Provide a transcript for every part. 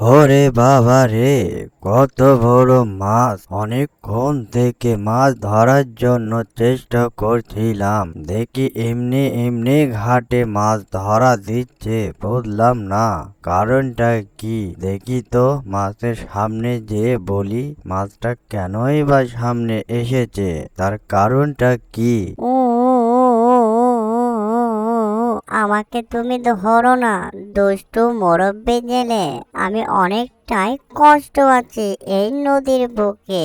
ওরে বাবা রে, কত বড় মাছ! অনেকক্ষণ থেকে মাছ ধরার জন্য চেষ্টা করছিলাম, দেখি এমনি এমনি ঘাটে মাছ ধরা দিচ্ছে। বুঝলাম না কারণটা কি। দেখি তো মাছের সামনে যেয়ে বলি, মাছটা কেনই বা সামনে এসেছে, তার কারণটা কি? ও আমাকে তুমি ধরো না, দুষ্টু মুরব্বি জেলে। আমি অনেকটাই কষ্ট আছি এই নদীর বুকে।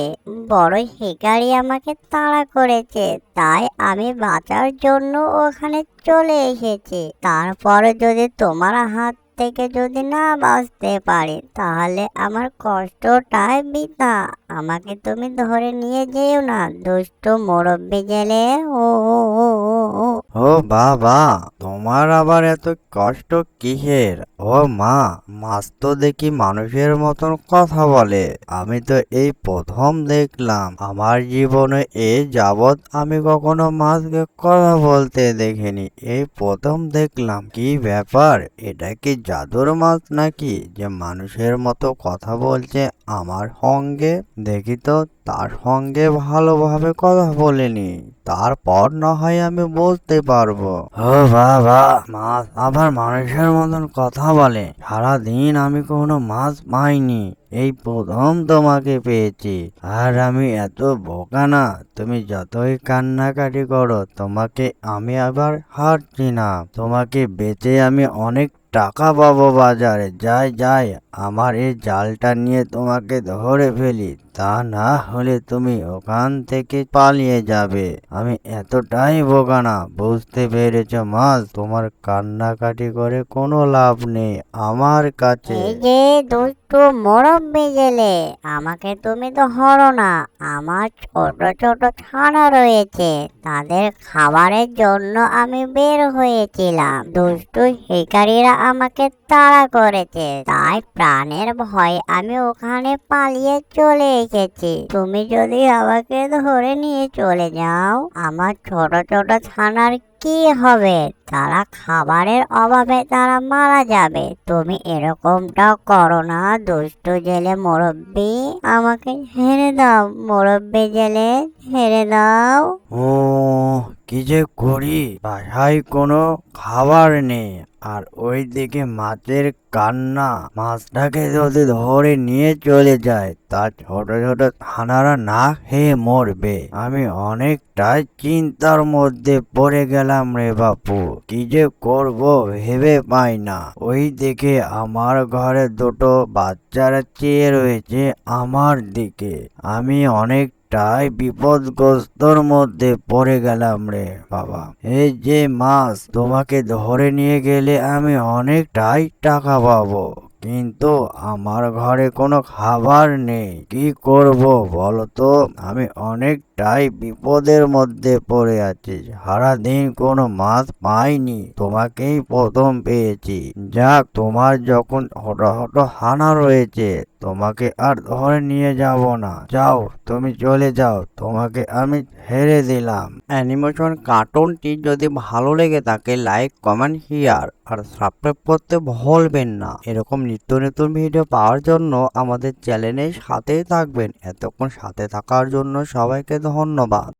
বড় শিকারি আমাকে তাড়া করেছে, তাই আমি বাঁচার জন্য ওখানে চলে এসেছি। তারপরে যদি তোমার হাত থেকে যদি না বাঁচতে পারি, তাহলে আমার কষ্টটাই বৃথা। আমাকে তুমি ধরে নিয়ে যেও না, দুষ্টু মুরব্বি জেলে। ও ও ও ও ও ও বাবা, তোমার আবার এত কষ্ট কিসের? ও মা, মাছ তো দেখি মানুষের মতন কথা বলে। আমি তো এই প্রথম দেখলাম। আমার জীবনে এ যাবৎ আমি কখনো মাছকে কথা বলতে দেখিনি, এই প্রথম দেখলাম। কি ব্যাপার, এটা কি জাদুর মাছ নাকি যে মানুষের মতো কথা বলছে আমার সঙ্গে? দেখি তো, তার সঙ্গে ভালোভাবে কথা বলিনি, তারপর না হয় আমি বলতে পারবো। ও বাবা, মাছ আবার মানুষের মতন কথা বলে? সারাদিন আমি কোনো মাছ পাইনি, এই প্রথম তোমাকে পেয়েছি। আর আমি এত বোকা না, তুমি যতই কান্নাকাটি করো, তোমাকে আমি আবার হারছি না। তোমাকে বেচে আমি অনেক টাকা পাবো বাজারে। যাই যাই, আমার এই জালটা নিয়ে তোমাকে ধরে ফেলি, তা না হলে তুমি ওখান থেকে পালিয়ে যাবে। আমি এতটাই বোকা না, বুঝতে পেরেছ মাছ? তোমার কান্নাকাটি করে কোনো লাভ নেই আমার কাছে। এই যে দুষ্টু মুরব্বি জেলে, আমাকে তুমি ধরো না। আমার ছোট ছোট ছানা রয়েছে, তাদের খাবারের জন্য আমি বের হয়েছিলাম। দুষ্টু শিকারীরা আমাকে তাড়া করেছে, তাই প্রাণের ভয়ে আমি ওখানে পালিয়ে চলে এসেছি। তুমি যদি আমাকে ধরে নিয়ে চলে যাও, আমার ছোট ছোট ছানার কি হবে? তারা খাবারের অভাবে তারা মারা যাবে। তুমি এরকমটা করো না, দুষ্টু জেলে মুরব্বি। আমাকে ছেড়ে দাও মুরব্বি জেলে, ছেড়ে দাও। ও, কি যে করি, বাসায় কোনো খাবার নেই, আর ওইদিকে মাছের কান্না। মাছটাকে যদি ধরে নিয়ে চলে যায়, তার ছোট ছোট ছানারা না খেয়ে মরবে। আমি অনেকটাই চিন্তার মধ্যে পড়ে গেলাম রে বাপু, কি যে করব ভেবে পাই না। ওই দিকে আমার ঘরে দুটো বাচ্চারা চেয়ে রয়েছে আমার দিকে। আমি অনেকটাই বিপদগ্রস্তর মধ্যে পড়ে গেলাম রে বাবা। এই যে মাছ, তোমাকে ধরে নিয়ে গেলে আমি অনেকটাই টাকা পাবো, কিন্তু আমার ঘরে কোনো খাবার নেই। কি করব বলো তো? আমি অনেকটাই বিপদের মধ্যে পড়ে আছি, সারাদিন কোনো মাছ পাইনি, তোমাকেই প্রথম পেয়েছি। যাক, তোমার যখন হটো হটো হানা রয়েছে, তোমাকে আর ধরে নিয়ে যাব না। যাও, তুমি চলে যাও, তোমাকে আমি ছেড়ে দিলাম। অ্যানিমেশন কার্টুনটি যদি ভালো লেগে থাকে, লাইক, কমেন্ট, শেয়ার আর সাবস্ক্রাইব করতে ভুলবেন না। এরকম নিত্য নতুন ভিডিও পাওয়ার জন্য আমাদের চ্যানেলের সাথেই থাকবেন। এতক্ষণ সাথে থাকার জন্য সবাইকে ধন্যবাদ।